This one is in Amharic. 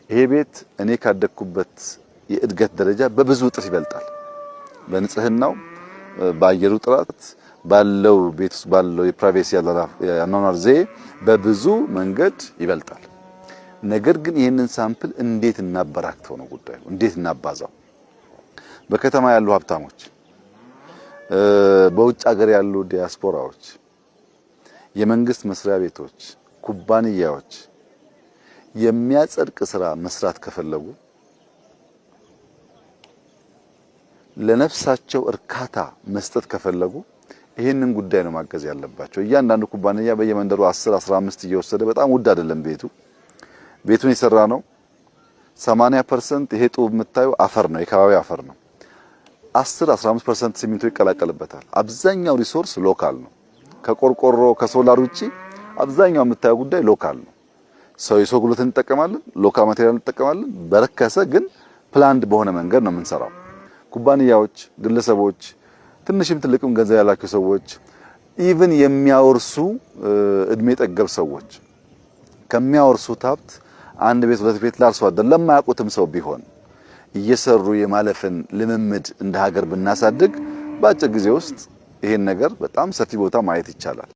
ይሄ ቤት እኔ ካደኩበት የእድገት ደረጃ በብዙ እጥፍ ይበልጣል። በንጽህናው፣ በአየሩ ጥራት ባለው ቤት ውስጥ ባለው የፕራይቬሲ ያኗኗር ዘዬ በብዙ መንገድ ይበልጣል። ነገር ግን ይህንን ሳምፕል እንዴት እናበራክተው ነው ጉዳዩ፣ እንዴት እናባዛው? በከተማ ያሉ ሀብታሞች፣ በውጭ ሀገር ያሉ ዲያስፖራዎች፣ የመንግስት መስሪያ ቤቶች፣ ኩባንያዎች የሚያጸድቅ ስራ መስራት ከፈለጉ ለነፍሳቸው እርካታ መስጠት ከፈለጉ ይሄንን ጉዳይ ነው ማገዝ ያለባቸው። እያንዳንዱ ኩባንያ በየመንደሩ 10 15 እየወሰደ በጣም ውድ አይደለም ቤቱን የሰራ ነው 80% ይሄ ጡብ የምታዩ አፈር ነው፣ የከባቢ አፈር ነው። 10-15% ሲሚንቶ ይቀላቀልበታል። አብዛኛው ሪሶርስ ሎካል ነው። ከቆርቆሮ ከሶላር ውጪ አብዛኛው የምታየው ጉዳይ ሎካል ነው። የሰው ጉልበትን እንጠቀማለን፣ ሎካል ማቴሪያል እንጠቀማለን። በረከሰ ግን ፕላንድ በሆነ መንገድ ነው የምንሰራው። ኩባንያዎች፣ ግለሰቦች፣ ትንሽም ትልቅም ገንዘብ ያላቸው ሰዎች፣ ኢቭን የሚያወርሱ እድሜ ጠገብ ሰዎች ከሚያወርሱት ሀብት አንድ ቤት ሁለት ቤት ላርሶ አደር ለማያውቁትም ሰው ቢሆን እየሰሩ የማለፍን ልምምድ እንደ ሀገር ብናሳድግ በአጭር ጊዜ ውስጥ ይሄን ነገር በጣም ሰፊ ቦታ ማየት ይቻላል።